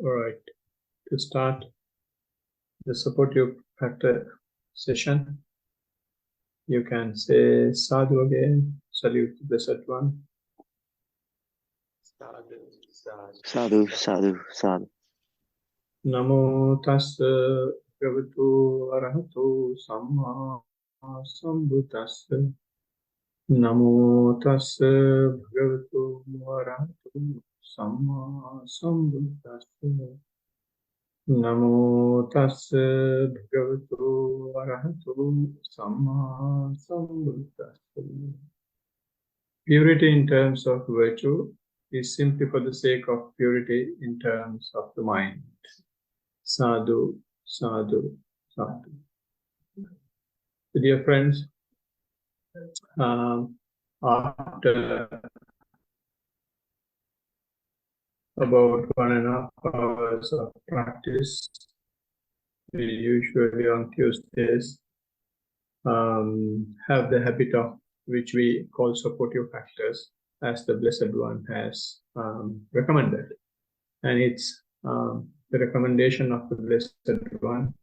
All right, to start the supportive factor session, you can say sadhu again, salute the Blessed One. Sadhu, sadhu, sadhu. Namo tassa bhagavato arahato samma sambuddhassa. Namo tassa bhagavato arahato samma sambuddhassa. Namo tassa bhagavato arahato samma sambuddhassa. Purity in terms of virtue is simply for the sake of purity in terms of the mind. Sadhu, sadhu, sadhu. So dear friends, after about 1.5 hours of practice, we usually on Tuesdays have the habit of which we call supportive factors, as the Blessed One has recommended. And it's the recommendation of the Blessed One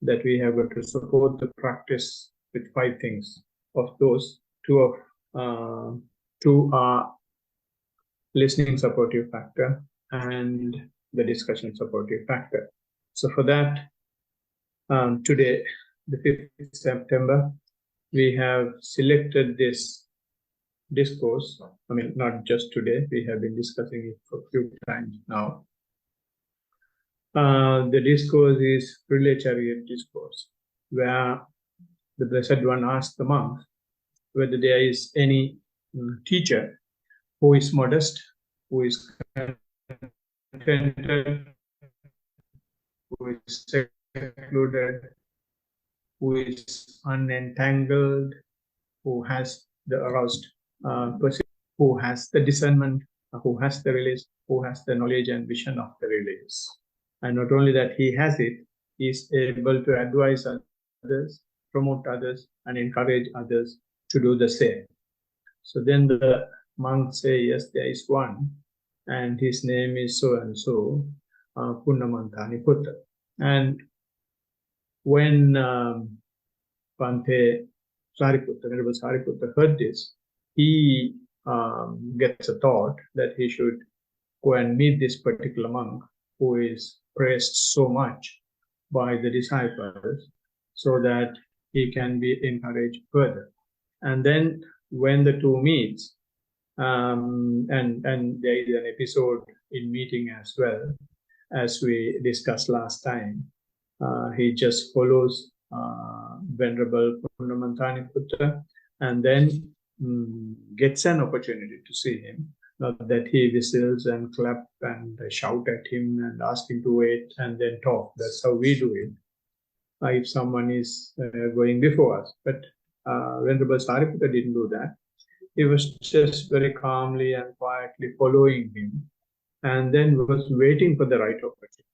that we have got to support the practice with 5 things. Of those, two are listening supportive factor and the discussion supportive factor. So for that, today, the 5th September, we have selected this discourse. I mean, not just today, we have been discussing it for a few times now. The discourse is Relay-Chariot discourse, where the Blessed One asked the monks whether there is any teacher who is modest, who is contented, who is secluded, who is unentangled, who has the aroused perception, who has the discernment, who has the release, who has the knowledge and vision of the release. And not only that he has it, he is able to advise others, promote others, and encourage others to do the same. So then the monks say, yes, there is one, and his name is so-and-so, Punnamantani Putta. And when Pante Sariputta, Venerable Sariputta heard this, he gets a thought that he should go and meet this particular monk who is praised so much by the disciples so that he can be encouraged further. And then when the two meets, and there is an episode in meeting as well, as we discussed last time, he just follows Venerable Punnamantani Putta and then gets an opportunity to see him. Not that he whistles and clap and shout at him and ask him to wait and then talk. That's how we do it if someone is going before us. But Venerable Sariputta didn't do that. He was just very calmly and quietly following him and then was waiting for the right opportunity.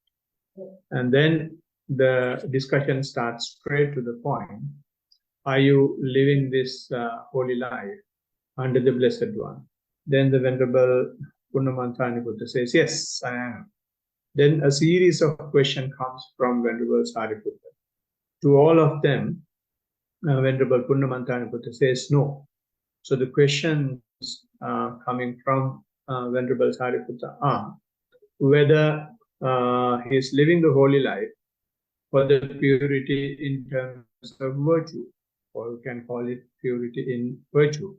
And then the discussion starts straight to the point. Are you living this holy life under the Blessed One? Then the Venerable Punnamantani Buddha says, yes, I am. Then a series of questions comes from Venerable Sariputta. To all of them, Venerable Punnamantani Buddha says no. So the questions coming from Venerable Sariputta are whether he is living the holy life for the purity in terms of virtue, or we can call it purity in virtue,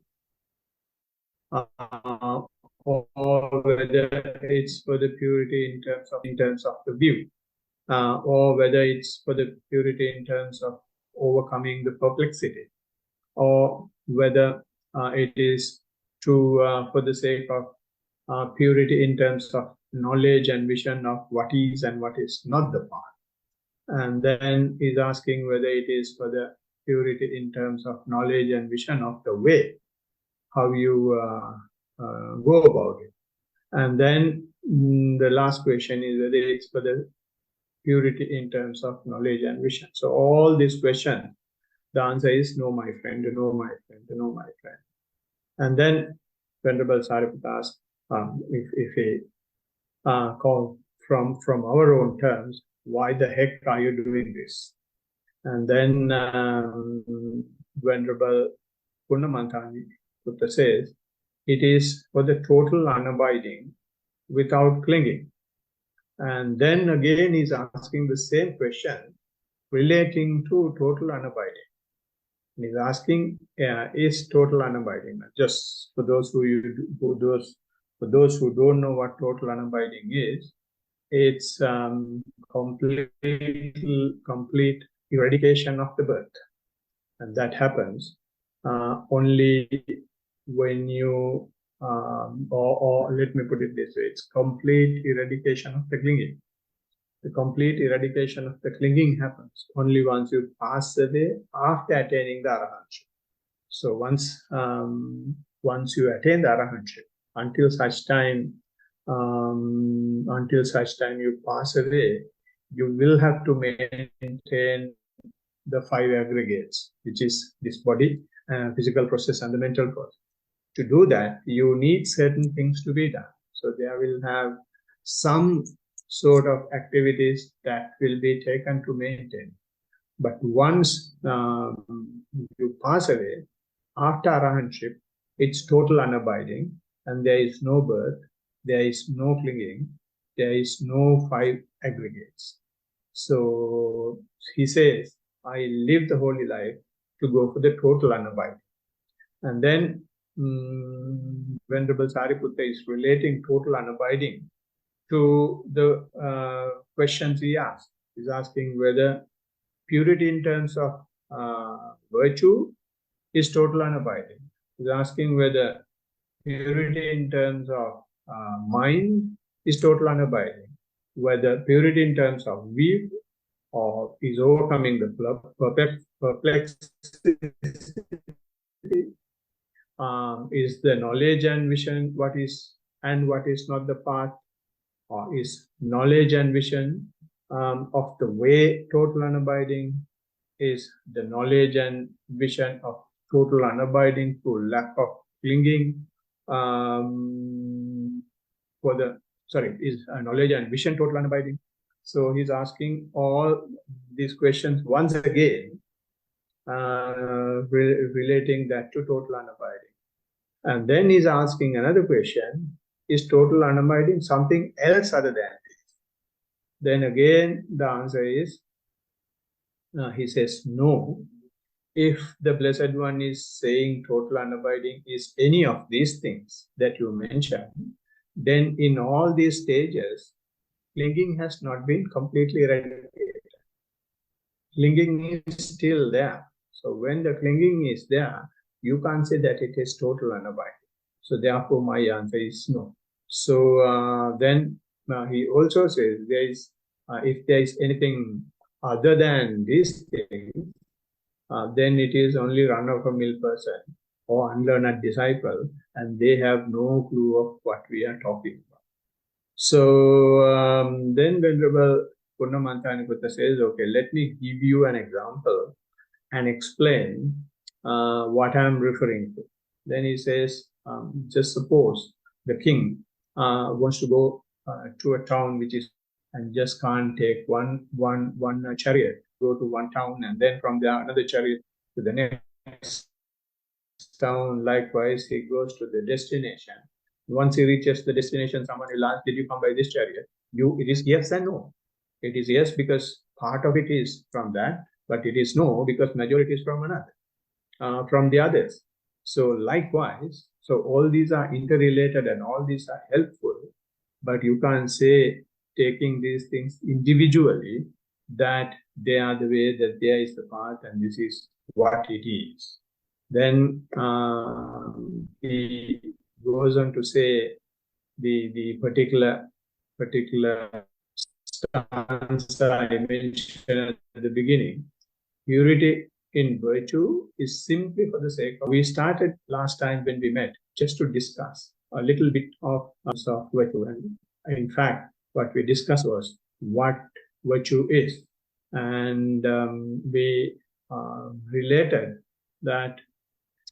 or whether it's for the purity in terms of the view, or whether it's for the purity in terms of overcoming the perplexity, or whether it is for the sake of purity in terms of knowledge and vision of what is and what is not the path. And then he's asking whether it is for the purity in terms of knowledge and vision of the way, how you go about it. And then the last question is whether it's for the purity in terms of knowledge and vision. So all these questions, the answer is no, my friend, no, my friend, no, my friend. And then Venerable Sariputta asked if he from our own terms, why the heck are you doing this? And then Venerable Punnamantani Buddha says, it is for the total unabiding without clinging. And then again he's asking the same question relating to total unabiding. And he's asking, is total unabiding? Just for those who don't know what total unabiding is, it's complete eradication of the birth, and that happens only when you, or let me put it this way: it's complete eradication of the clinging. The complete eradication of the clinging happens only once you pass away after attaining the arahantship. So once you attain the arahantship, until such time you pass away, you will have to maintain the 5 aggregates, which is this body, physical process, and the mental process. To do that, you need certain things to be done. So there will have some sort of activities that will be taken to maintain. But once you pass away, after arahantship, it's total unabiding, and there is no birth, there is no clinging, there is no 5 aggregates. So he says, I live the holy life to go for the total unabiding. And then Venerable Sariputta is relating total unabiding to the questions he asked. He's asking whether purity in terms of virtue is total unabiding. He's asking whether purity in terms of mind is total unabiding. Whether purity in terms of view or is overcoming the perplexity, is the knowledge and vision what is not the path, or is knowledge and vision of the way total unabiding, is the knowledge and vision of total unabiding through lack of clinging, is knowledge and vision total unabiding. So he's asking all these questions once again, relating that to total unabiding. And then he's asking another question, is total unabiding something else other than this? Then again, the answer is, he says, no. If the Blessed One is saying total unabiding is any of these things that you mentioned, then in all these stages, clinging has not been completely eradicated. Clinging is still there. So when the clinging is there, you can't say that it is total unabiding. So therefore, my answer is no. So then he also says, if there is anything other than these things, then it is only run-of-the-mill person or unlearned disciple, and they have no clue of what we are talking about. So then Venerable Punnamantani Buddha says, okay, let me give you an example and explain what I am referring to. Then he says, just suppose the king wants to go to a town which is, and just can't take one chariot, go to one town, and then from there another chariot to the next town. Likewise, he goes to the destination. Once he reaches the destination, someone will ask, did you come by this chariot? It is yes and no. It is yes because part of it is from that, but it is no because majority is from another, from the others. So likewise, so all these are interrelated and all these are helpful, but you can't say, taking these things individually, that they are the way, that there is the path and this is what it is. Then he goes on to say the particular stance I mentioned at the beginning. Purity in virtue is simply for the sake of, we started last time when we met just to discuss a little bit of virtue, and in fact what we discussed was what virtue is, and we related that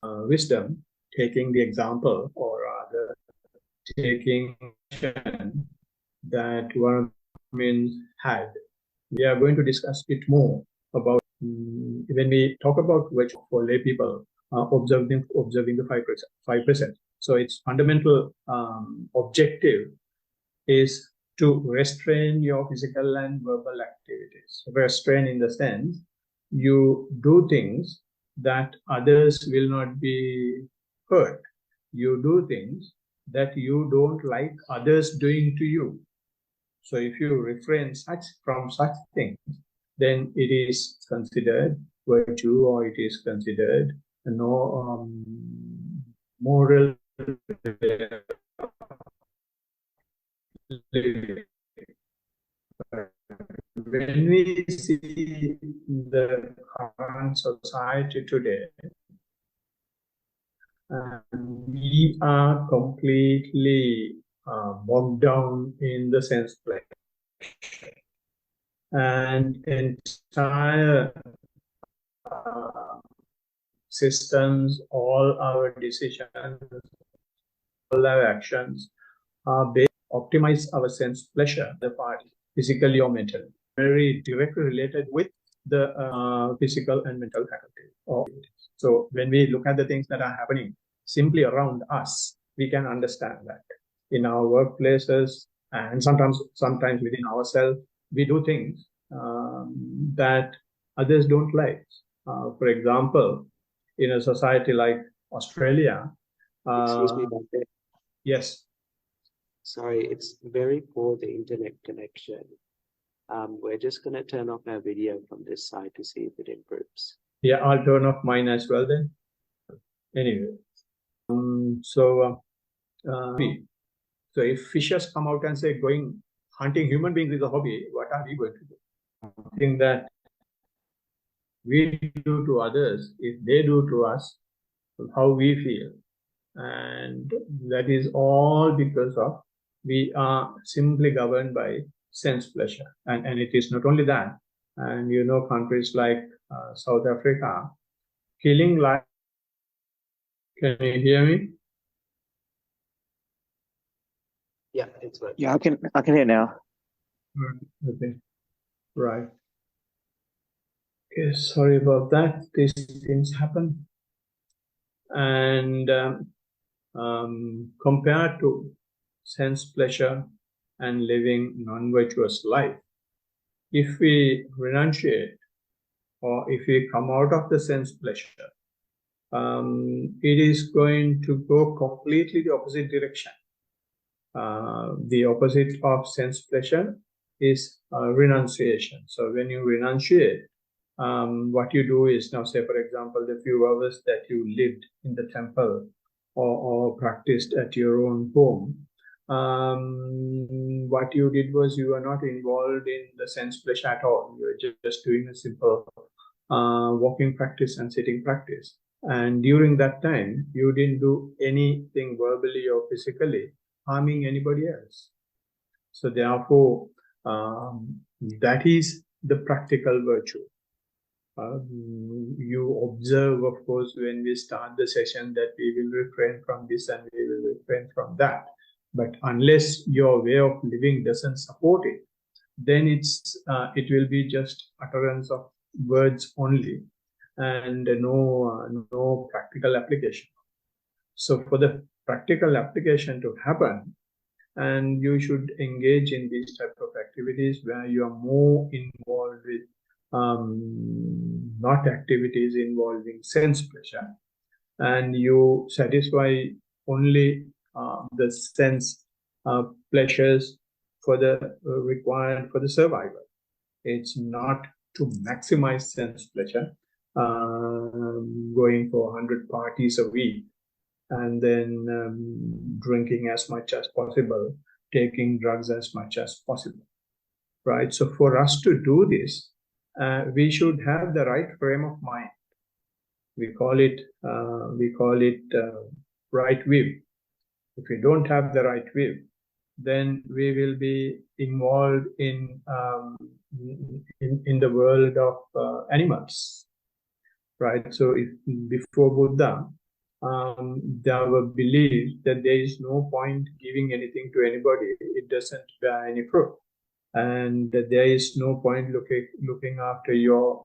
wisdom, taking the example, or rather taking that one of means had. We are going to discuss it more about when we talk about virtue for lay people, observing the 5%. So its fundamental objective is to restrain your physical and verbal activities. Restrain in the sense you do things that others will not be hurt. You do things that you don't like others doing to you. So if you refrain from such things, then it is considered virtue, or it is considered no moral living. When we see the current society today, we are completely bogged down in the sense play, and entire systems, all our decisions, all our actions are based optimize our sense pleasure, the party, physically or mentally, very directly related with the physical and mental faculty. So when we look at the things that are happening simply around us, we can understand that in our workplaces and sometimes within ourselves, we do things that others don't like. For example, in a society like Australia, Excuse me, Doctor. yes. Sorry, it's very poor, the internet connection. We're just going to turn off our video from this side to see if it improves. Yeah, I'll turn off mine as well then. Anyway, so if fishers come out and say going hunting human beings is a hobby, what are we going to do? Something that we do to others, if they do to us, how we feel. And that is all because of we are simply governed by sense pleasure. And it is not only that. And you know, countries like South Africa, killing life. Can you hear me? Yeah, it's working. Yeah, I can hear now. Okay, right. Okay, sorry about that. These things happen. And compared to sense pleasure and living non-virtuous life, if we renunciate or if we come out of the sense pleasure, it is going to go completely the opposite direction. The opposite of sense pleasure is renunciation. So when you renunciate, what you do is now, say, for example, the few hours that you lived in the temple or practiced at your own home, what you did was you were not involved in the sense pleasure at all. You were just doing a simple walking practice and sitting practice. And during that time, you didn't do anything verbally or physically harming anybody else. So therefore, that is the practical virtue. You observe, of course, when we start the session that we will refrain from this and we will refrain from that. But unless your way of living doesn't support it, then it will be just utterance of words only and no practical application. So for the practical application to happen, and you should engage in these type of activities where you are more involved with not activities involving sense pleasure, and you satisfy only the sense pleasures for the required for the survival. It's not to maximize sense pleasure, going for 100 parties a week and then drinking as much as possible, taking drugs as much as possible, right? So for us to do this, we should have the right frame of mind. We call it right view. If we don't have the right view, then we will be involved in the world of animals, right? So if before Buddha, there were beliefs that there is no point giving anything to anybody; it doesn't bear any fruit. and there is no point looking after your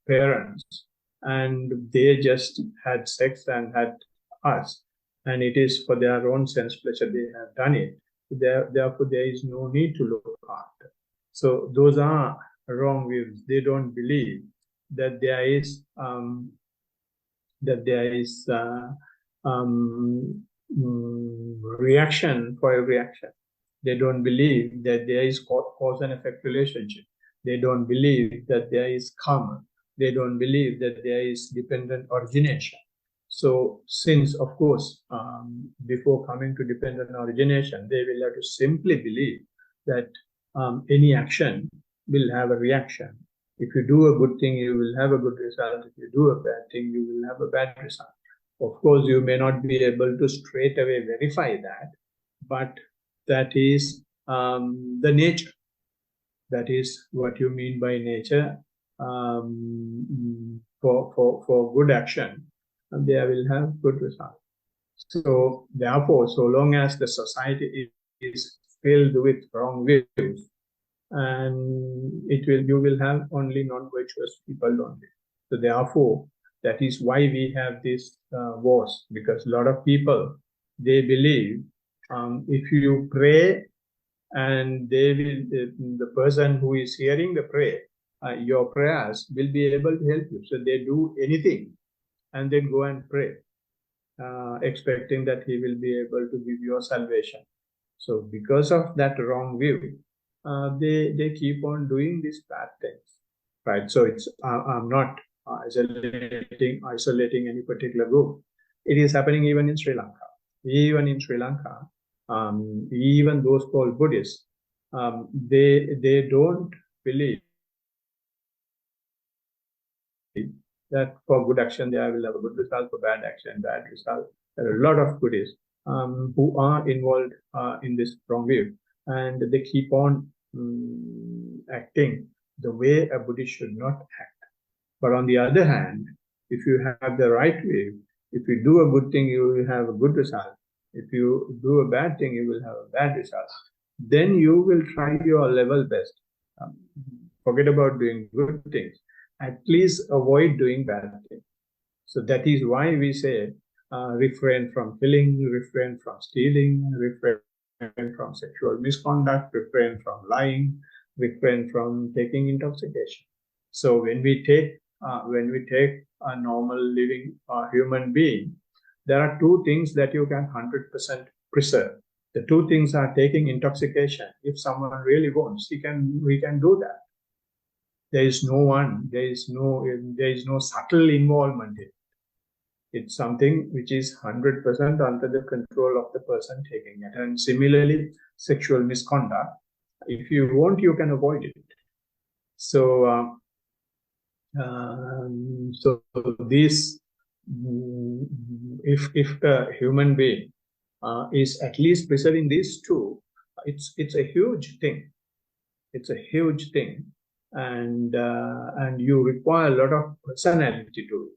parents, and they just had sex and had us, and it is for their own sense pleasure they have done it. Therefore, there is no need to look after. So those are wrong views. They don't believe that there is reaction for every action. They don't believe that there is cause and effect relationship. They don't believe that there is karma. They don't believe that there is dependent origination. So since, of course, before coming to dependent origination, they will have to simply believe that any action will have a reaction. If you do a good thing, you will have a good result. If you do a bad thing, you will have a bad result. Of course, you may not be able to straight away verify that, but that is the nature. That is what you mean by nature. For good action, and they will have good result. So therefore, so long as the society is filled with wrong views, and you will have only non-virtuous people only. So therefore, that is why we have these wars, because a lot of people, they believe if you pray and the person who is hearing the prayer, your prayers will be able to help you. So they do anything and then go and pray, expecting that he will be able to give you a salvation. So because of that wrong view, they keep on doing these bad things, right? So it's I'm not isolating any particular group. It is happening even in Sri Lanka. Even in Sri Lanka, even those called Buddhists, they don't believe that for good action they will have a good result, for bad action bad result. There are a lot of Buddhists who are involved in this wrong view, and they keep on acting the way a Buddhist should not act. But on the other hand, if you have the right view, if you do a good thing, you will have a good result. If you do a bad thing, you will have a bad result. Then you will try your level best. Forget about doing good things. At least avoid doing bad things. So that is why we say refrain from killing, refrain from stealing, refrain from sexual misconduct, refrain from lying, refrain from taking intoxication. So when we take a normal living human being, there are two things that you can 100% preserve. The two things are taking intoxication. If someone really wants, we can do that. There is no subtle involvement in it. It's something which is 100% under the control of the person taking it. And similarly, sexual misconduct, if you want, you can avoid it. So, this, if a human being is at least preserving these two, it's a huge thing. It's a huge thing, and you require a lot of personality to it.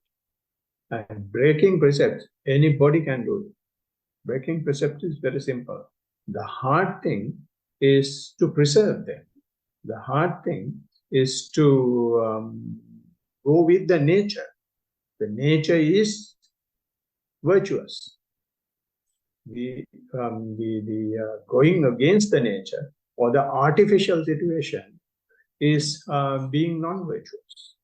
And breaking precepts, anybody can do it. Breaking precepts is very simple. The hard thing is to preserve them. The hard thing is to go with the nature. The nature is virtuous. The going against the nature or the artificial situation is being non-virtuous,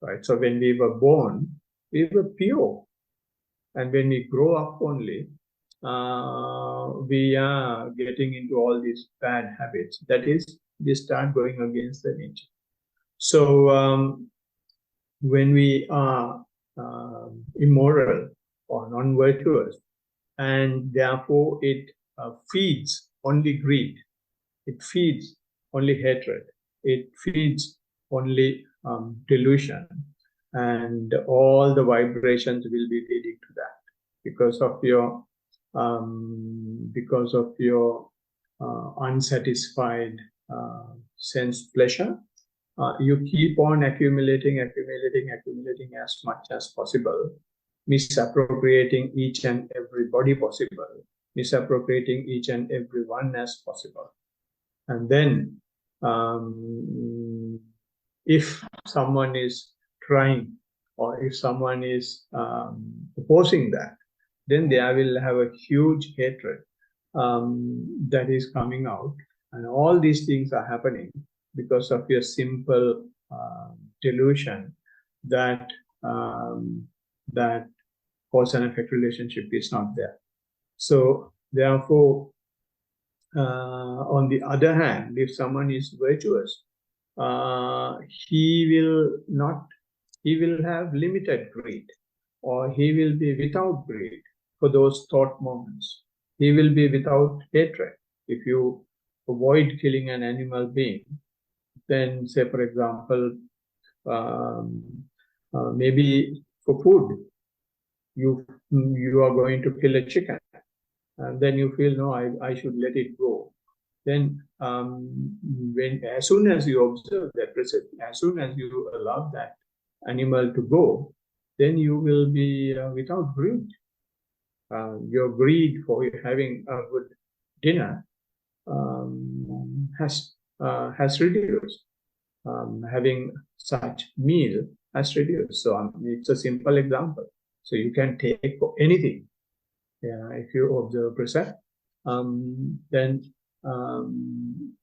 right? So when we were born, we were pure, and when we grow up only, we are getting into all these bad habits. That is, we start going against the nature. So when we are immoral or non-virtuous, and therefore it feeds only greed, it feeds only hatred, it feeds only delusion, and all the vibrations will be leading to that because of your unsatisfied sense pleasure. You keep on accumulating as much as possible, misappropriating each and every body possible, misappropriating each and every one as possible. And then If someone is trying, or if someone is opposing that, then they will have a huge hatred that is coming out. And all these things are happening because of your simple delusion that that cause and effect relationship is not there. So therefore, on the other hand, if someone is virtuous, he will have limited greed, or he will be without greed for those thought moments. He will be without hatred. If you avoid killing an animal being, then say, for example, maybe for food, you are going to kill a chicken, and then you feel, no, I should let it go. Then as soon as you observe that process, as soon as you allow that animal to go, then you will be without greed. Your greed for having a good dinner has reduced. Having such meal has reduced. So it's a simple example. So you can take for anything. Yeah, if you observe precept, then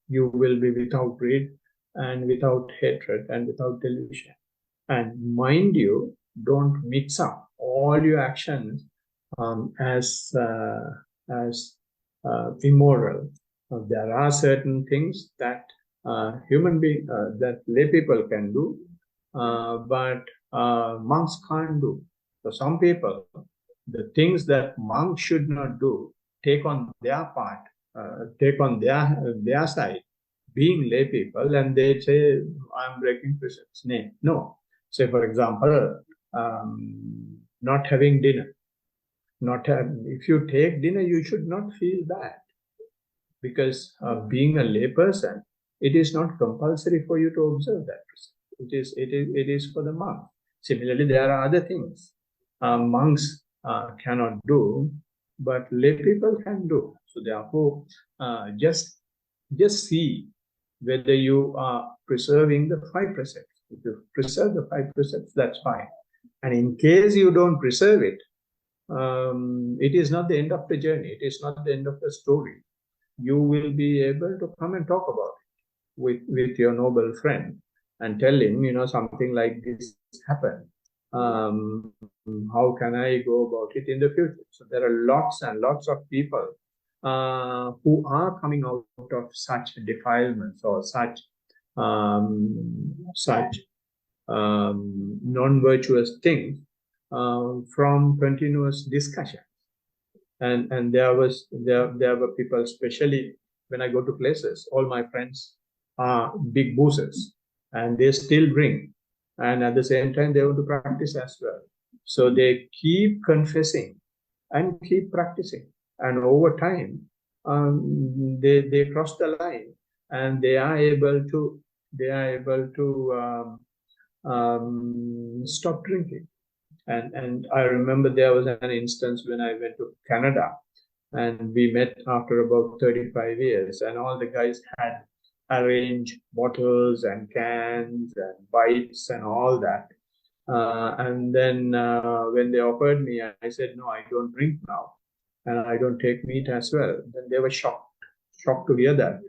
you will be without greed and without hatred and without delusion. And mind you, don't mix up all your actions as immoral. There are certain things that that lay people can do, but monks can't do. So some people, the things that monks should not do, take on their part, take on their side, being lay people, and they say, I'm breaking precepts. No. Say, for example, not having dinner. If you take dinner, you should not feel bad, because being a lay person, it is not compulsory for you to observe that precept. It is for the monk. Similarly, there are other things monks cannot do, but lay people can do. So therefore, just see whether you are preserving the 5 precepts. If you preserve the 5 precepts, that's fine. And in case you don't preserve it, it is not the end of the journey. It is not the end of the story. You will be able to come and talk about it with your noble friend and tell him, something like this happened. How can I go about it in the future? So there are lots and lots of people who are coming out of such defilements or such non-virtuous things from continuous discussion. And there were people, especially when I go to places, all my friends are big boozers, and they still drink, and at the same time they want to practice as well. So they keep confessing and keep practicing, and over time they cross the line, and they are able to stop drinking. And I remember there was an instance when I went to Canada, and we met after about 35 years, and all the guys had arranged bottles and cans and bites and all that. And then when they offered me, I said, no, I don't drink now, and I don't take meat as well. Then they were shocked to hear that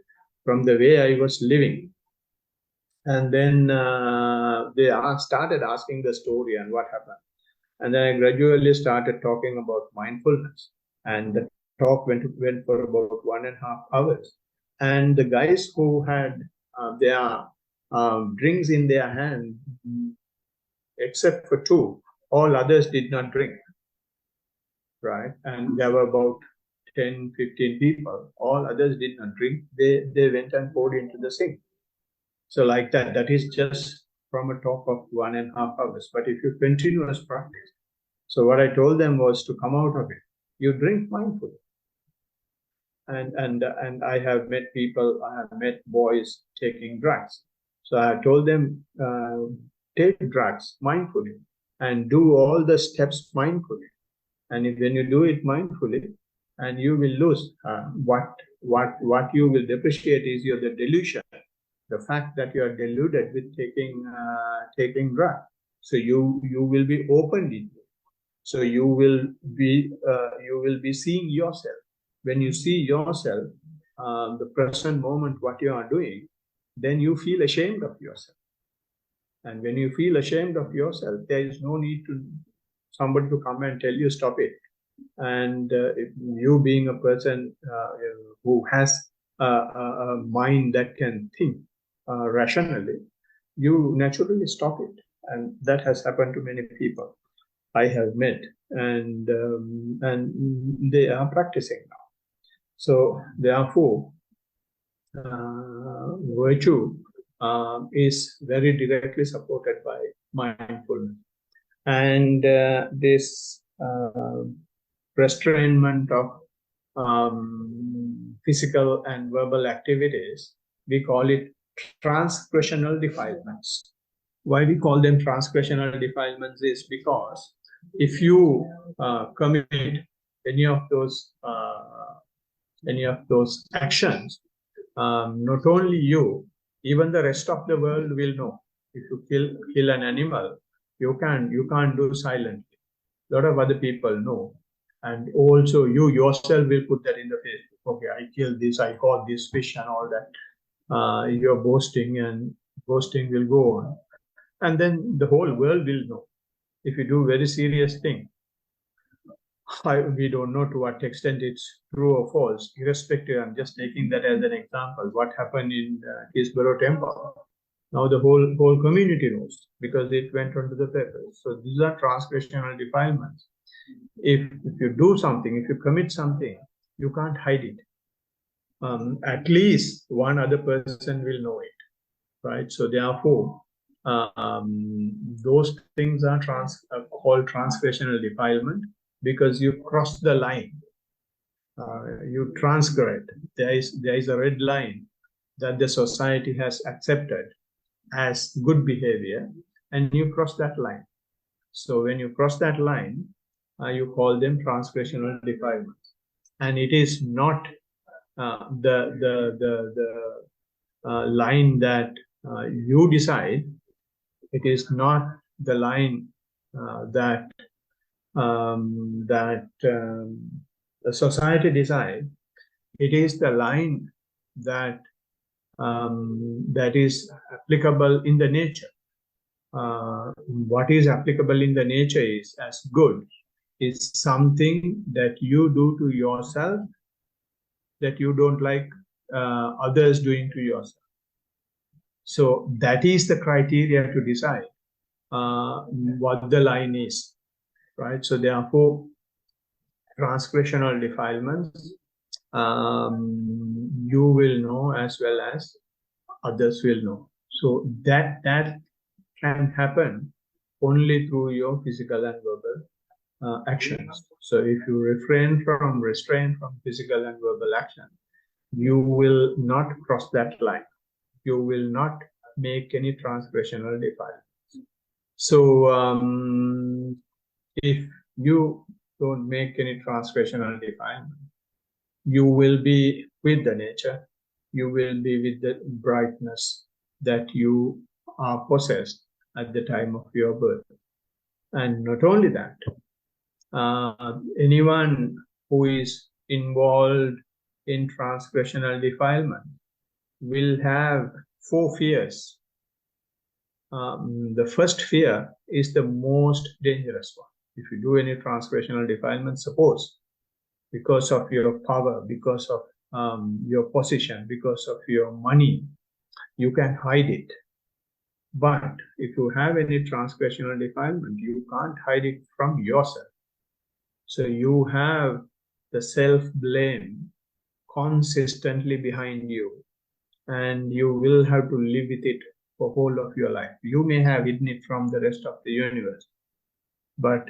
from the way I was living. And then they started asking the story and what happened. And then I gradually started talking about mindfulness. And the talk went for about 1.5 hours. And the guys who had their drinks in their hand, except for 2, all others did not drink. Right? And there were about 10, 15 people. All others did not drink. They went and poured into the sink. So like that is just from a talk of 1.5 hours. But if you continuous practice, so what I told them was to come out of it. You drink mindfully. And I have met people, I have met boys taking drugs. So I told them, take drugs mindfully and do all the steps mindfully. And when you do it mindfully, and you will lose what you will depreciate is the delusion the fact that you are deluded with taking drug. So you will be opened in. So you will be seeing yourself. When you see yourself, the present moment, what you are doing, then you feel ashamed of yourself. And when you feel ashamed of yourself, there is no need to somebody to come and tell you stop it. And you being a person who has a mind that can think rationally, you naturally stop it. And that has happened to many people I have met, and they are practicing now. So therefore, virtue is very directly supported by mindfulness, and this restrainment of physical and verbal activities, we call it transgressional defilements. Why we call them transgressional defilements is because if you commit any of those actions, not only you, even the rest of the world will know. If you kill an animal, you can't do silently. A lot of other people know, and also you yourself will put that in the Facebook. Okay, I killed this, I caught this fish, and all that. You're boasting, and boasting will go on, and then the whole world will know. If you do very serious thing, we don't know to what extent it's true or false. Irrespective, I'm just taking that as an example. What happened in Kisbaro Temple? Now the whole community knows because it went onto the papers. So these are transgressional defilements. If you do something, if you commit something, you can't hide it. At least one other person will know it, right? So therefore, those things are called transgressional defilement because you cross the line. You transgress. There is a red line that the society has accepted as good behavior, and you cross that line. So when you cross that line, you call them transgressional defilements, and it is not the line that you decide. It is not the line that the society decides. It is the line that is applicable in the nature. What is applicable in the nature is as good is something that you do to yourself that you don't like others doing to yourself. So that is the criteria to decide what the line is, right? So therefore, transgressional defilements, you will know as well as others will know. So that can happen only through your physical and verbal actions. So if you restrain from physical and verbal action, you will not cross that line. You will not make any transgressional defilements. So if you don't make any transgressional defilement, you will be with the nature, you will be with the brightness that you are possessed at the time of your birth. And not only that, anyone who is involved in transgressional defilement will have 4 fears. The first fear is the most dangerous one. If you do any transgressional defilement, suppose because of your power, because of your position, because of your money, you can hide it. But if you have any transgressional defilement, you can't hide it from yourself. So you have the self-blame consistently behind you, and you will have to live with it for whole of your life. You may have hidden it from the rest of the universe, but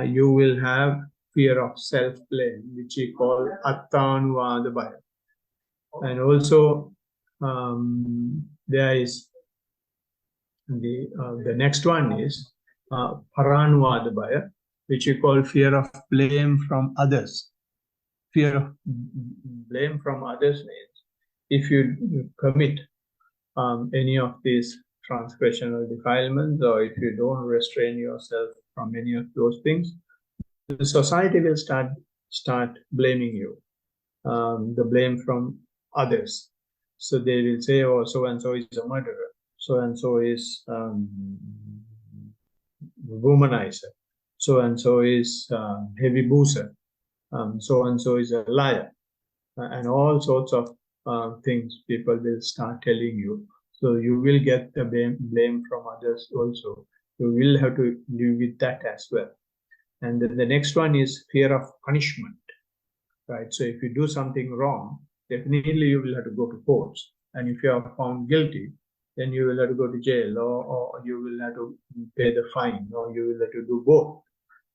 you will have fear of self-blame, which we call attanuvada bhaya. And also there is the next one is paranuvada bhaya, which we call fear of blame from others. Fear of blame from others means if you commit any of these transgressional defilements, or if you don't restrain yourself from any of those things, the society will start blaming you, the blame from others. So they will say, oh, so and so is a murderer, so and so is womanizer, so and so is heavy boozer, so and so is a liar, and all sorts of things people will start telling you. So you will get the blame from others also. You will have to live with that as well. And then the next one is fear of punishment, right? So if you do something wrong, definitely you will have to go to court. And if you are found guilty, then you will have to go to jail, or you will have to pay the fine, or you will have to do both.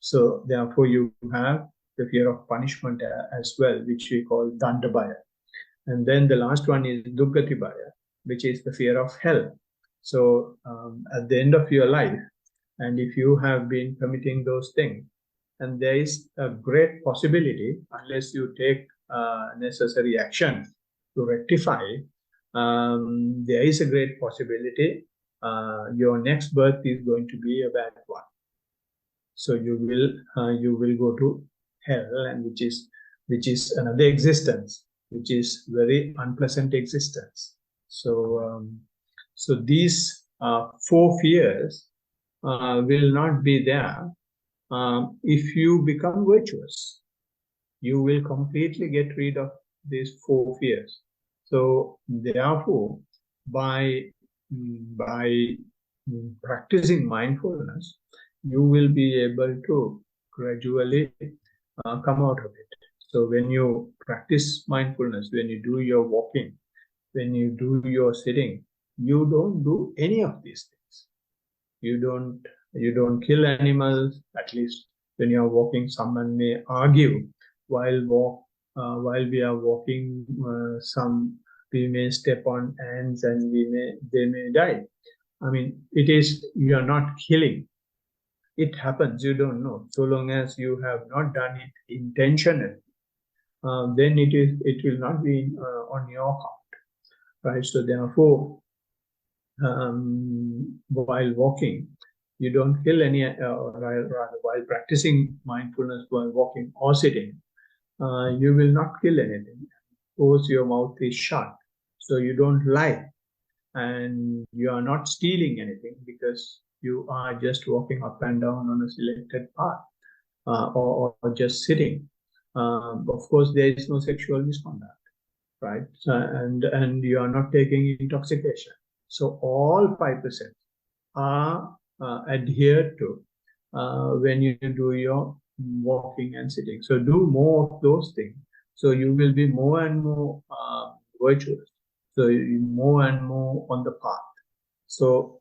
So therefore you have the fear of punishment as well, which we call dandabhaya. And then the last one is Duggatibhaya, which is the fear of hell. So at the end of your life, and if you have been committing those things, and there is a great possibility, unless you take necessary action to rectify, there is a great possibility your next birth is going to be a bad one. So you will go to hell, and which is another existence, which is very unpleasant existence. So so these four fears will not be there if you become virtuous. You will completely get rid of these four fears. So therefore, by practicing mindfulness, you will be able to gradually come out of it. So when you practice mindfulness, when you do your walking, when you do your sitting, you don't do any of these things. You don't kill animals. At least when you are walking, someone may argue while we are walking, we may step on ants and they may die. I mean, you are not killing. It happens, you don't know. So long as you have not done it intentionally, then it will not be on your account, right? So therefore, while walking, you don't kill any, rather while practicing mindfulness while walking or sitting, you will not kill anything. Of course, your mouth is shut, so you don't lie, and you are not stealing anything because you are just walking up and down on a selected path, or just sitting. Of course, there is no sexual misconduct, right? And you are not taking intoxication. So all 5% are adhered to when you do your walking and sitting. So do more of those things. So you will be more and more virtuous. So you more and more on the path. So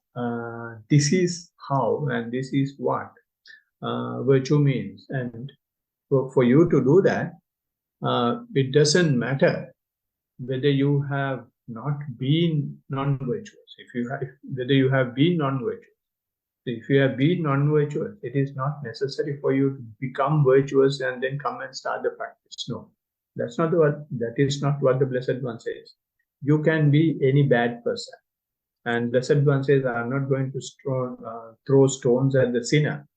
this is how, and this is what virtue means. And for you to do that, it doesn't matter whether you have not been non-virtuous. Whether you have been non-virtuous. So if you have been non-virtuous, it is not necessary for you to become virtuous and then come and start the practice. No, that is not what the Blessed One says. You can be any bad person. And Blessed One says, I'm not going to throw stones at the sinner.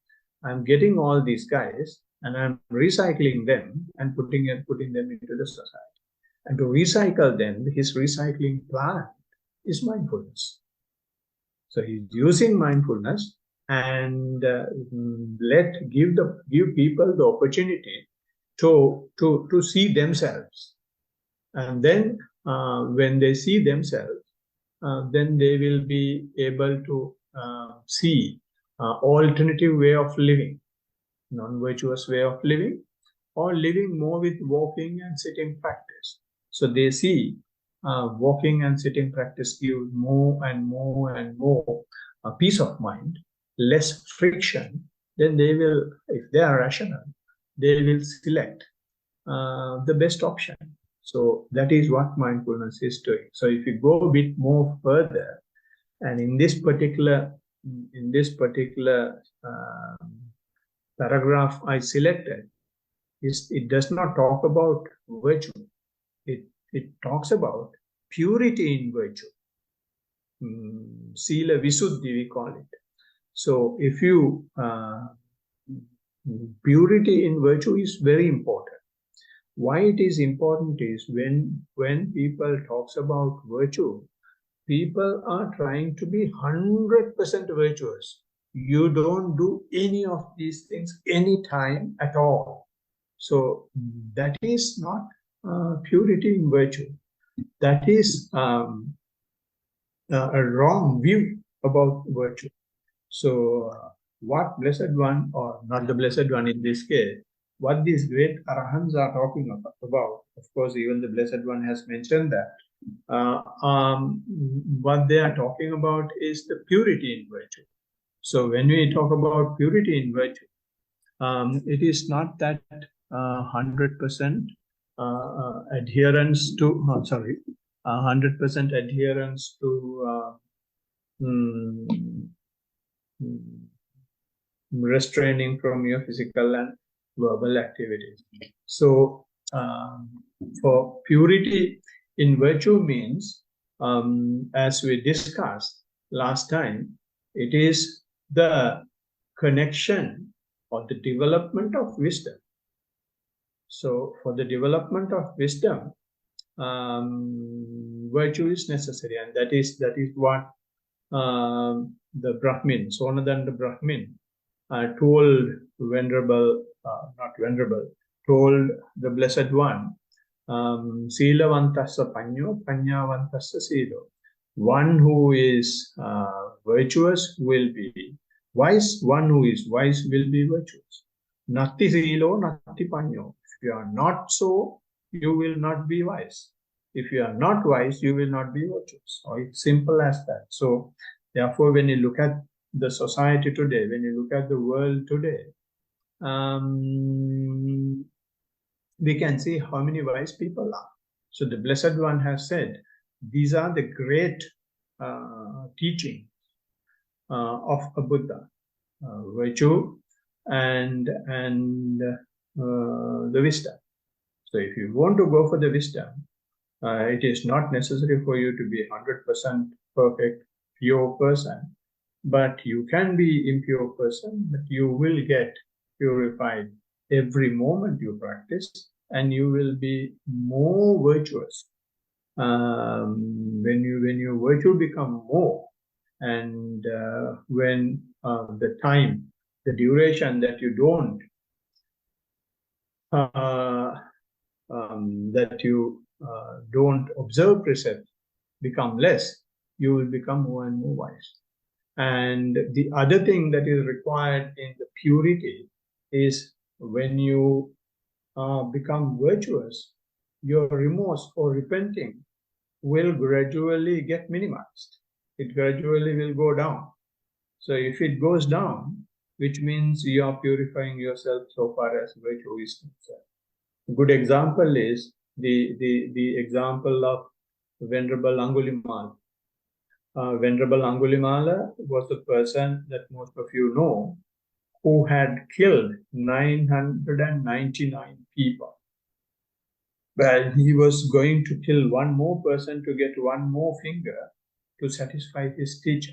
I'm getting all these guys and I'm recycling them and putting them into the society. And to recycle them, his recycling plan is mindfulness. So he's using mindfulness and give people the opportunity to see themselves. And then when they see themselves, then they will be able to see alternative way of living, non-virtuous way of living, or living more with walking and sitting practice. So they see walking and sitting practice gives more and more and more peace of mind, less friction. Then they will, if they are rational, they will select the best option. So that is what mindfulness is doing. So if you go a bit more further, and in this particular paragraph I selected, it does not talk about virtue. It talks about purity in virtue. Sila Visuddhi, we call it. So if you, purity in virtue is very important. Why it is important is when people talks about virtue, people are trying to be 100% virtuous. You don't do any of these things anytime at all. So that is not purity in virtue. That is a wrong view about virtue. So what Blessed One, or not the Blessed One in this case, what these great Arahants are talking about, of course, even the Blessed One has mentioned that, what they are talking about is the purity in virtue. So when we talk about purity in virtue, it is not that 100% adherence to, 100% adherence to mm, restraining from your physical and verbal activities. So for purity in virtue means, as we discussed last time, it is the connection or the development of wisdom. So for the development of wisdom, virtue is necessary, and that is what the Brahmin, Sonadanda Brahmin, told Venerable, told the Blessed One, Silavantasya Panyo, Panyavantasya Silo. One who is virtuous will be wise, one who is wise will be virtuous. Natti Silo, Natti Panyo. If you are not so, you will not be wise. If you are not wise, you will not be virtuous. Or it's simple as that. So, therefore, when you look at the society today, when you look at the world today, we can see how many wise people are. So the Blessed One has said, these are the great teachings of a Buddha, virtue and the wisdom. So if you want to go for the wisdom, it is not necessary for you to be 100% perfect, pure person, but you can be impure person, but you will get purified every moment you practice, and you will be more virtuous. When your virtue become more, and when the time, the duration that you don't don't observe precepts become less, you will become more and more wise. And the other thing that is required in the purity is when you become virtuous, your remorse or repenting will gradually get minimized. It gradually will go down. So if it goes down, which means you are purifying yourself so far as virtue is concerned. A good example is the example of Venerable Angulimala. Venerable Angulimala was the person that most of you know who had killed 999 people. Well, he was going to kill one more person to get one more finger to satisfy his teacher.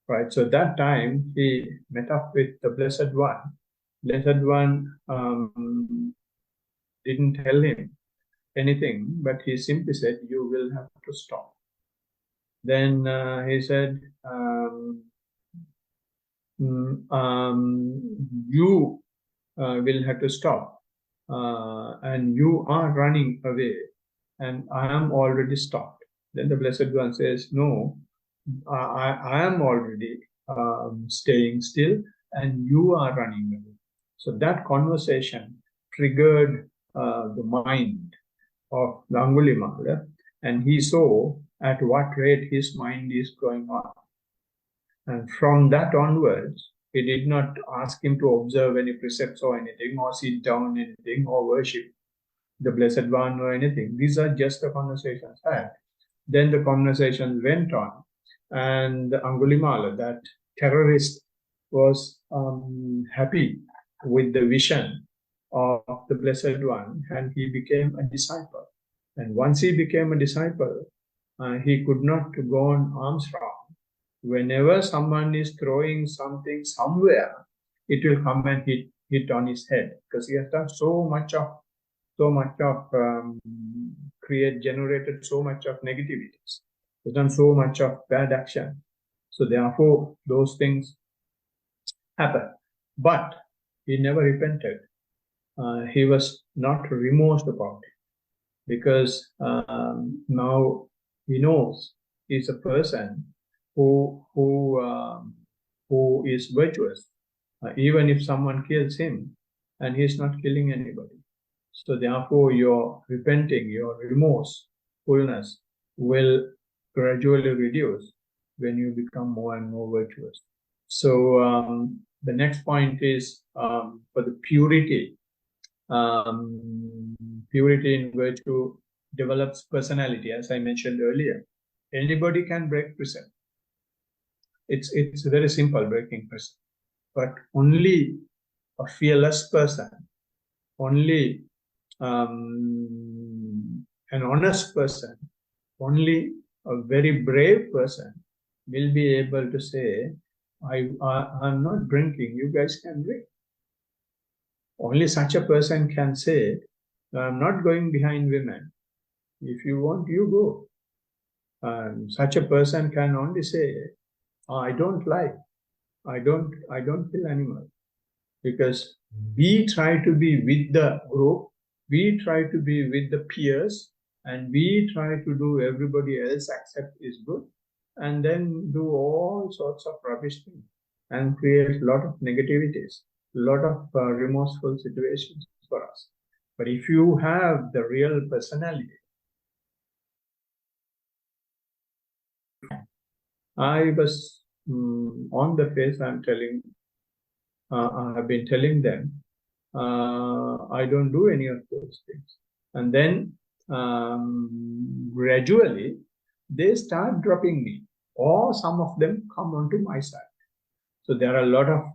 Right, so that time he met up with the Blessed One. Blessed One didn't tell him anything, but he simply said, "You will have to stop." Then he said, "You will have to stop, and you are running away, and I am already stopped." Then the Blessed One says, "No, I am already staying still, and you are running away." So that conversation triggered the mind of Angulimala, and he saw at what rate his mind is going on. And from that onwards, he did not ask him to observe any precepts or anything, or sit down anything, or worship the Blessed One or anything. These are just the conversations had. Then the conversation went on, and Angulimala, that terrorist, was happy with the vision of the Blessed One, and he became a disciple. And once he became a disciple, he could not go on Armstrong. Whenever someone is throwing something somewhere, it will come and hit on his head, because he has done generated so much of negativities. He's done so much of bad action. So therefore, those things happen. But he never repented. He was not remorsed about it, because now he knows he's a person who is virtuous, even if someone kills him, and he's not killing anybody. So therefore, your repenting, your remorsefulness will gradually reduce when you become more and more virtuous. So the next point is for the purity. Purity in virtue develops personality, as I mentioned earlier. Anybody can break precept. It's very simple, breaking precept. But only a fearless person, only an honest person, only a very brave person will be able to say, I'm not drinking, you guys can drink. Only such a person can say, I'm not going behind women. If you want, you go. Such a person can only say, I don't lie. I don't kill animals. Because we try to be with the group, we try to be with the peers, and we try to do everybody else accept is good, and then do all sorts of rubbish things and create a lot of negativities, a lot of remorseful situations for us. But if you have the real personality, I was on the face, I have been telling them, I don't do any of those things. And then gradually they start dropping me, or some of them come onto my side. So there are a lot of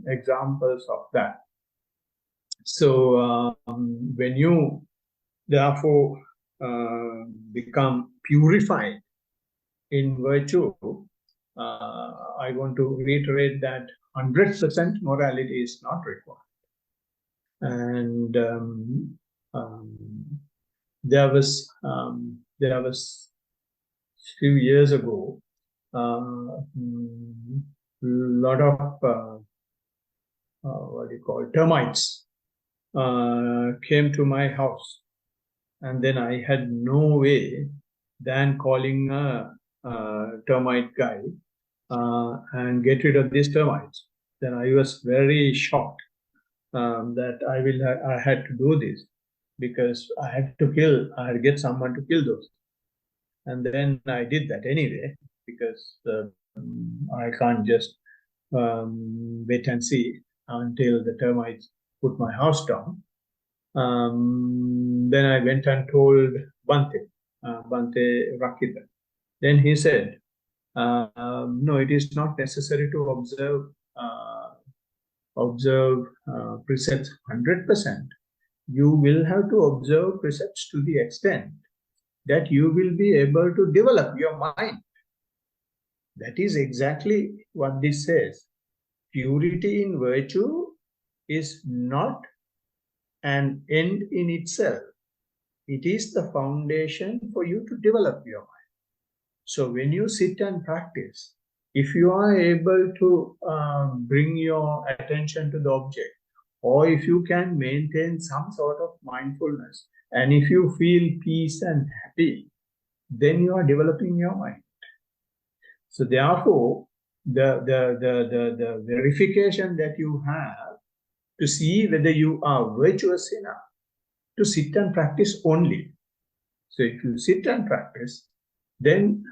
examples of that. So when you therefore become purified in virtue, I want to reiterate that 100% morality is not required. And there was few years ago a lot of what do you call termites came to my house, and then I had no way than calling a termite guy and get rid of these termites. Then I was very shocked that I had to do this, because I had to get someone to kill those. And then I did that anyway, because I can't just wait and see until the termites put my house down. Then I went and told Bante Rakita. Then he said, no, it is not necessary to observe precepts 100%. You will have to observe precepts to the extent that you will be able to develop your mind. That is exactly what this says. Purity in virtue is not an end in itself. It is the foundation for you to develop your mind. So when you sit and practice, if you are able to bring your attention to the object, or if you can maintain some sort of mindfulness, and if you feel peace and happy, then you are developing your mind. So therefore, the verification that you have to see whether you are virtuous enough to sit and practice only. So if you sit and practice, then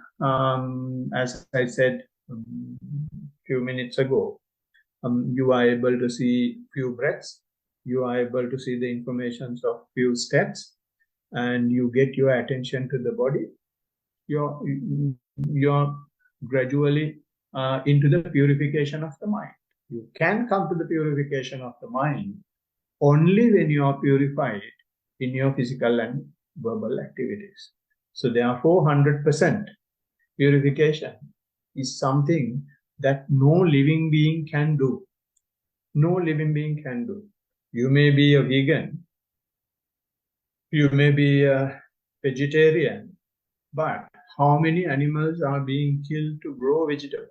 as I said a few minutes ago, you are able to see few breaths, you are able to see the informations of few steps, and you get your attention to the body. You're gradually into the purification of the mind. You can come to the purification of the mind only when you are purified in your physical and verbal activities. So therefore, 100% purification is something that no living being can do. No living being can do. You may be a vegan, you may be a vegetarian, but how many animals are being killed to grow vegetables?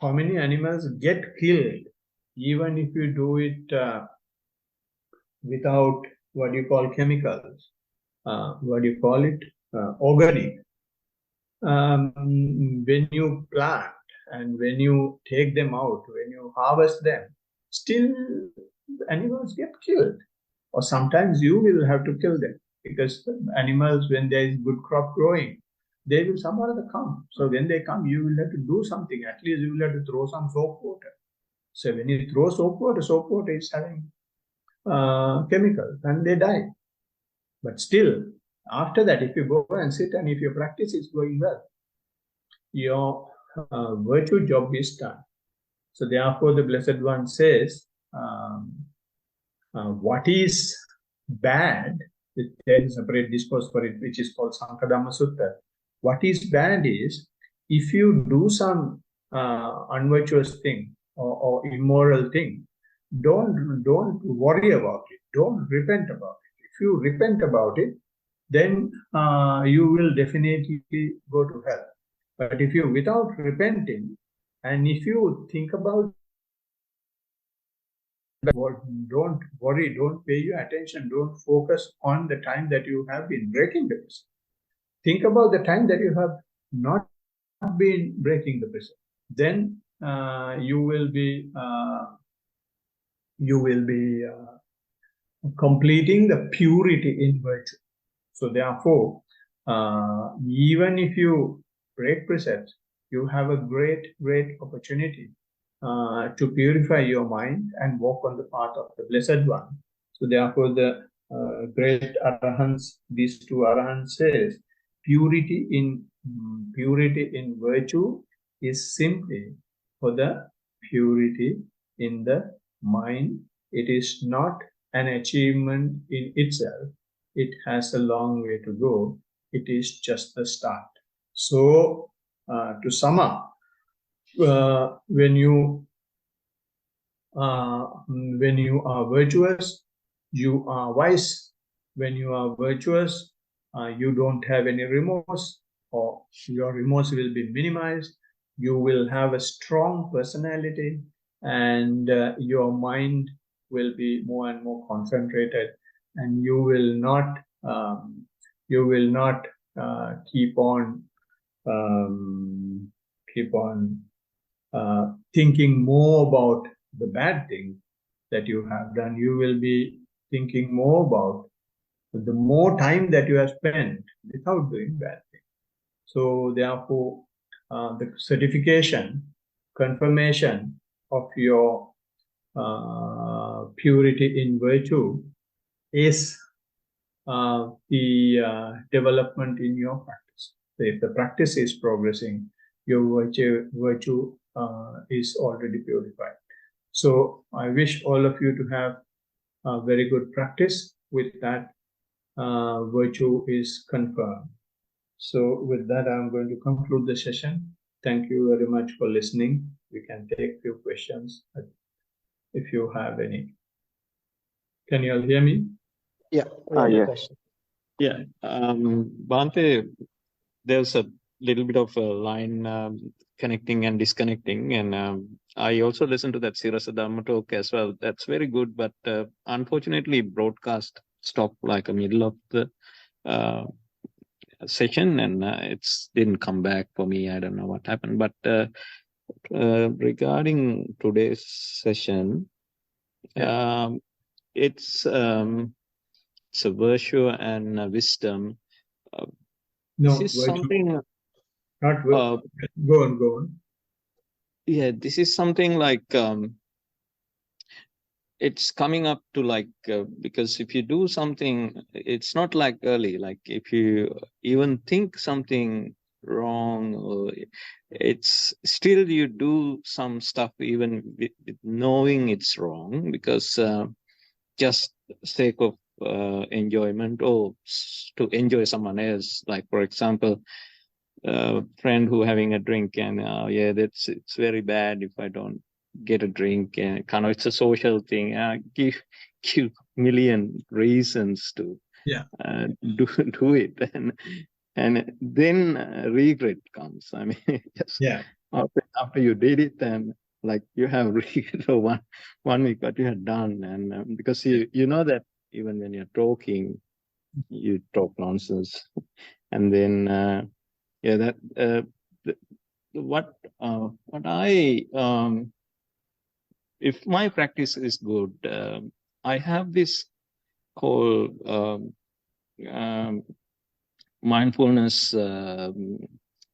How many animals get killed even if you do it without what you call chemicals, what do you call it, organic. When you plant and when you take them out, when you harvest them, still animals get killed. Or sometimes you will have to kill them because animals, when there is good crop growing, they will somehow or other come. So when they come, you will have to do something. At least you will have to throw some soap water. So when you throw soap water is having chemicals and they die. But still, after that, if you go and sit and if your practice is going well, your virtue job is done. So therefore, the Blessed One says, what is bad, there is a separate discourse for it, which is called Sankadhamma Sutta. What is bad is if you do some unvirtuous thing or immoral thing, don't worry about it. Don't repent about it. If you repent about it, then you will definitely go to hell. But if you, without repenting, and if you think about, don't worry, don't pay your attention, don't focus on the time that you have been breaking the precept. Think about the time that you have not been breaking the precept. Then you will be completing the purity in virtue. So therefore, even if you break precepts, you have a great opportunity to purify your mind and walk on the path of the Blessed One. So therefore, the great Arahants, these two Arahants says, purity in virtue is simply for the purity in the mind. It is not an achievement in itself. It has a long way to go. It is just the start. So, to sum up, when you are virtuous, you are wise. When you are virtuous, you don't have any remorse, or your remorse will be minimized. You will have a strong personality, and your mind will be more and more concentrated, and you will not keep on thinking more about the bad thing that you have done. You will be thinking more about the more time that you have spent without doing bad things. So therefore, the certification, confirmation of your purity in virtue is the development in your practice. So if the practice is progressing, your virtue is already purified. So I wish all of you to have a very good practice. With that, virtue is confirmed. So with that, I'm going to conclude the session. Thank you very much for listening. We can take a few questions if you have any. Can you all hear me? Yeah, we have a question. Yeah, Bhante, there's a little bit of a line connecting and disconnecting, and I also listened to that Sirasa Dharma talk as well. That's very good, but unfortunately, broadcast stopped like a middle of the session, and it didn't come back for me. I don't know what happened, but regarding today's session, it's a virtue and wisdom. No, this is virtue. something. Not virtue. Go on. Yeah, this is something like it's coming up to like because if you do something, it's not like early. Like if you even think something wrong, or it's still you do some stuff even with knowing it's wrong, because just sake of enjoyment or to enjoy someone else. Like, for example, a friend who having a drink and yeah, it's very bad if I don't get a drink, and kind of it's a social thing. Give million reasons to Yeah. do it, and then regret comes. I mean, just Yeah. after you did it, and like you have regret for one week what you had done, and because you know that even when you're talking, you talk nonsense, and then yeah, that the, what I if my practice is good, I have this called um, mindfulness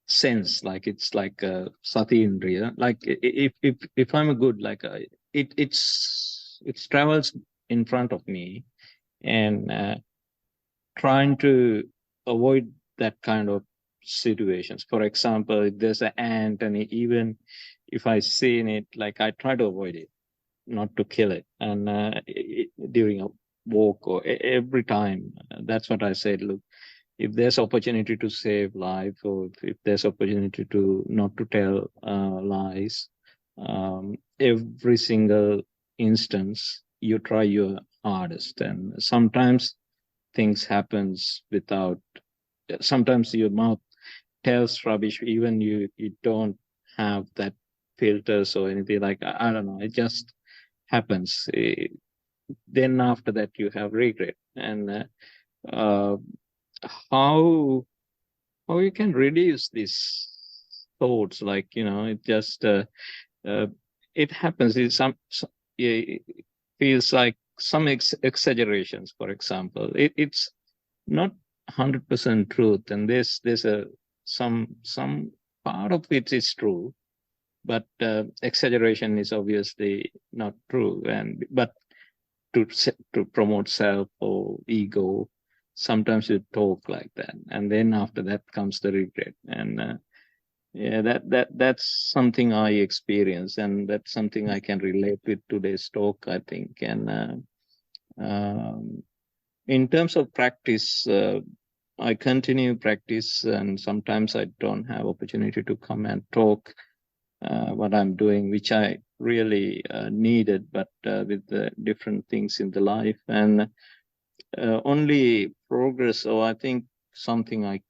sense, like it's like a sati indriya. Like if I'm a good, like it travels in front of me, and trying to avoid that kind of situations. For example, if there's an ant, and even if I seen it, like I try to avoid it, not to kill it. And during a walk or every time, that's what I said. Look, if there's opportunity to save life, or if there's opportunity to not to tell lies, every single instance you try your hardest, and sometimes things happens without, sometimes your mouth tells rubbish, even you don't have that filters or anything, like I don't know, it just happens. Then after that you have regret, and uh, how you can reduce these thoughts, like it just uh, it happens. It feels like some exaggerations. For example, it's not 100% truth, and there's a some part of it is true, but exaggeration is obviously not true. And but to promote self or ego, sometimes you talk like that, and then after that comes the regret. And yeah, that's something I experience, and that's something I can relate with today's talk, I think. And um, in terms of practice, I continue practice, and sometimes I don't have opportunity to come and talk what I'm doing, which I really needed, but with the different things in the life. And only progress, or I think something I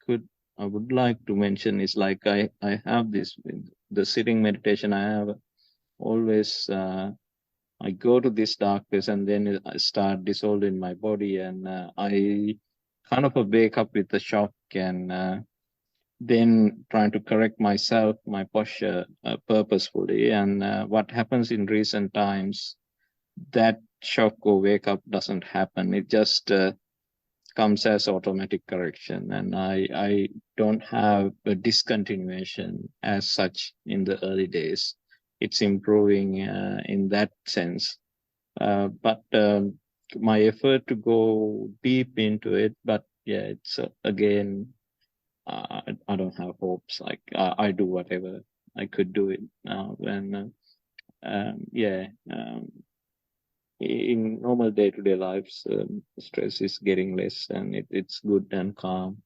would like to mention is, like I have this, the sitting meditation. I have always I go to this dark place, and then I start dissolving my body, and I kind of wake up with a shock, and then trying to correct myself, my posture purposefully. And what happens in recent times, that shock or wake up doesn't happen. It just comes as automatic correction, and I don't have a discontinuation as such in the early days. It's improving in that sense, but my effort to go deep into it. But yeah, it's again, I don't have hopes. Like I do whatever I could do it now, and yeah. In normal day-to-day lives, stress is getting less, and it's good and calm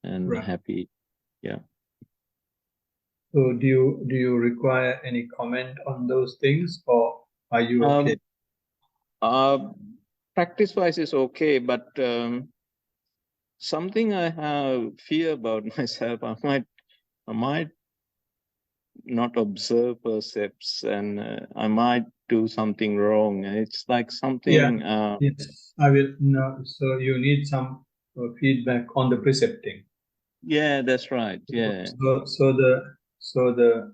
and Right. happy. Yeah. So do you require any comment on those things, or are you okay? Uh, Practice-wise is okay, but something I have fear about myself. I might not observe percepts, and I might do something wrong. It's like Yeah. something. Yes, I will. No, so you need some feedback on the precepting. Yeah, that's right. Yeah. So the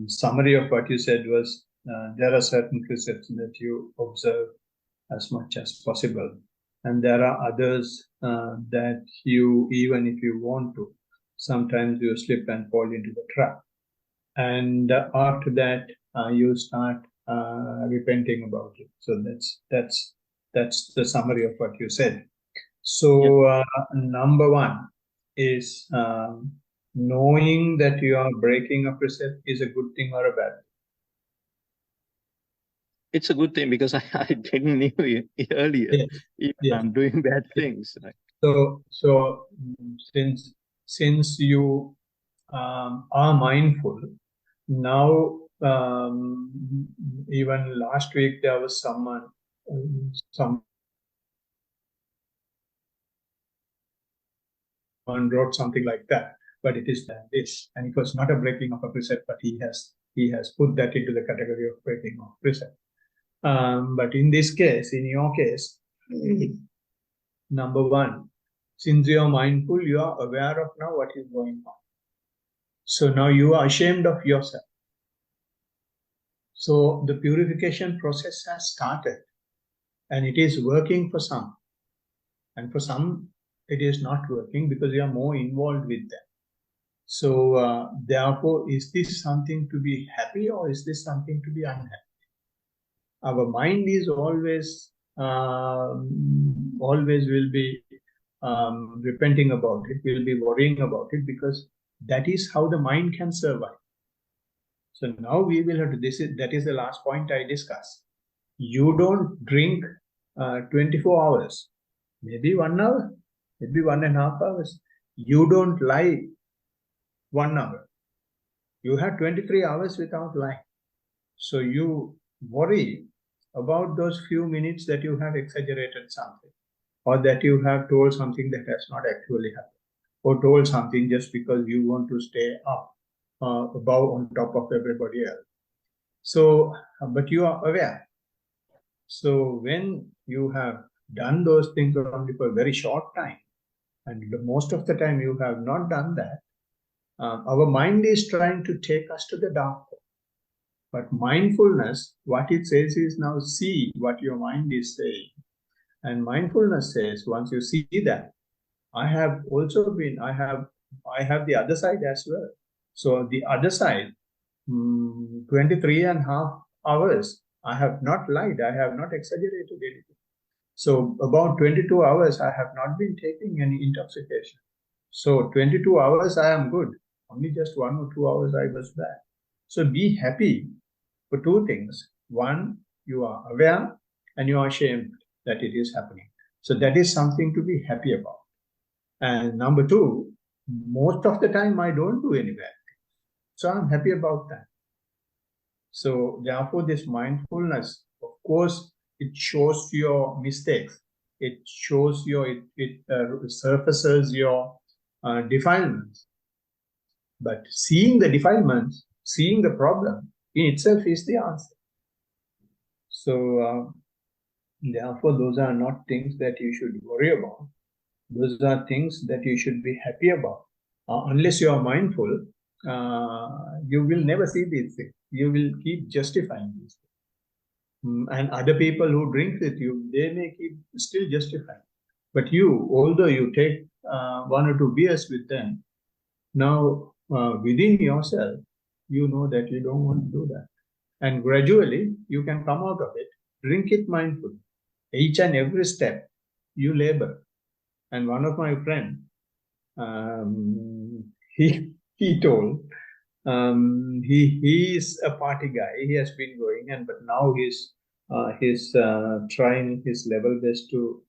summary of what you said was there are certain precepts that you observe as much as possible, and there are others that you, even if you want to, sometimes you slip and fall into the trap. And after that, you start repenting about it. So that's the summary of what you said. Yeah. So number one is knowing that you are breaking a precept is a good thing or a bad thing? it's a good thing because I didn't know you earlier. Yes, Even yes. I'm doing bad Yes. things. Right? So since you are mindful now, even last week there was someone wrote something like that, but it is this, and it was not a breaking of a precept, but he has put that into the category of breaking of precept. But in this case, in your case, number one, since you are mindful, you are aware of now what is going on. So now you are ashamed of yourself. So the purification process has started, and it is working for some, and for some it is not working because you are more involved with them. So therefore, is this something to be happy or is this something to be unhappy? Our mind is always will be repenting about it, will be worrying about it, because that is how the mind can survive. So now we will have to, that is the last point I discussed. You don't drink 24 hours, maybe 1 hour, maybe 1.5 hours. You don't lie 1 hour. You have 23 hours without lying. So you worry about those few minutes that you have exaggerated something, or that you have told something that has not actually happened, or told something just because you want to stay up above on top of everybody else. So, but you are aware. So when you have done those things only for a very short time, and most of the time you have not done that, our mind is trying to take us to the dark. But mindfulness, what it says is now see what your mind is saying. And mindfulness says, once you see that, I have also been, I have the other side as well. So the other side, 23.5 hours, I have not lied, I have not exaggerated anything. So about 22 hours, I have not been taking any intoxication. So 22 hours, I am good. Only just 1 or 2 hours I was bad. So be happy for two things. One, you are aware and you are ashamed that it is happening. So that is something to be happy about. And number two, most of the time I don't do any bad thing. So I'm happy about that. So therefore, this mindfulness, of course, it shows your mistakes. It shows it surfaces your defilements. But seeing the defilements, seeing the problem in itself is the answer. So therefore, those are not things that you should worry about. Those are things that you should be happy about. Unless you are mindful, you will never see these things. You will keep justifying these things. And other people who drink with you, they may keep still justifying. But you, although you take 1 or 2 beers with them, now within yourself, you know that you don't want to do that. And gradually, you can come out of it. Drink it mindfully. Each and every step, you labor. And one of my friends, he told, he is a party guy. He has been going, and but now he's trying his level best to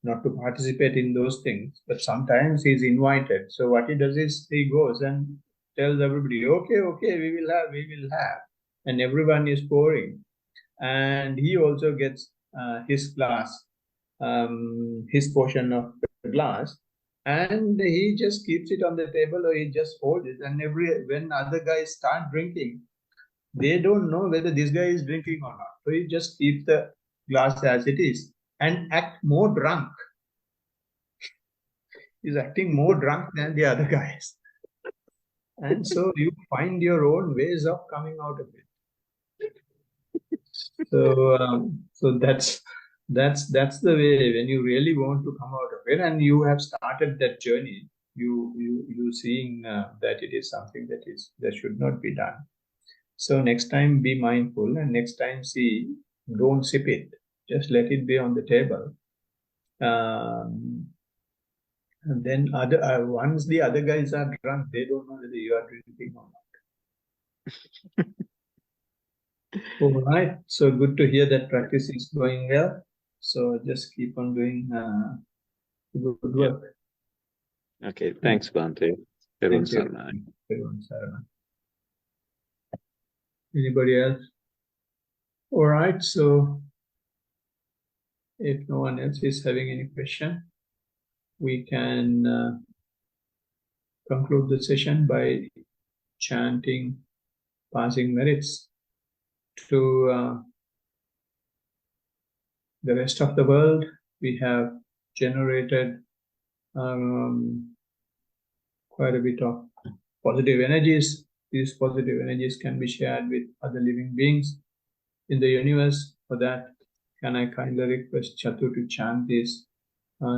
not to participate in those things. But sometimes he's invited. So what he does is he goes and tells everybody, "Okay, okay, we will have," and everyone is pouring, and he also gets his glass, his portion of the glass, and he just keeps it on the table or he just holds it. And when other guys start drinking, they don't know whether this guy is drinking or not. So he just keeps the glass as it is and act more drunk. He's acting more drunk than the other guys. And so you find your own ways of coming out of it. So that's the way when you really want to come out of it, and you have started that journey. You seeing that it is something that should not be done. So next time be mindful, and next time see, don't sip it. Just let it be on the table. And then once the other guys are drunk, they don't know whether you are drinking or not. All right. So good to hear that practice is going well. So just keep on doing good Yeah. work. Okay, thanks, Bhante. Thank you. Sarana. Everyone, Sarana. Anybody else? All right. So if no one else is having any question, we can conclude the session by chanting passing merits to the rest of the world. We have generated quite a bit of positive energies. These positive energies can be shared with other living beings in the universe. For that, can I kindly request Chatu to chant these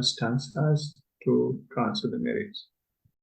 stanzas to transfer the merits?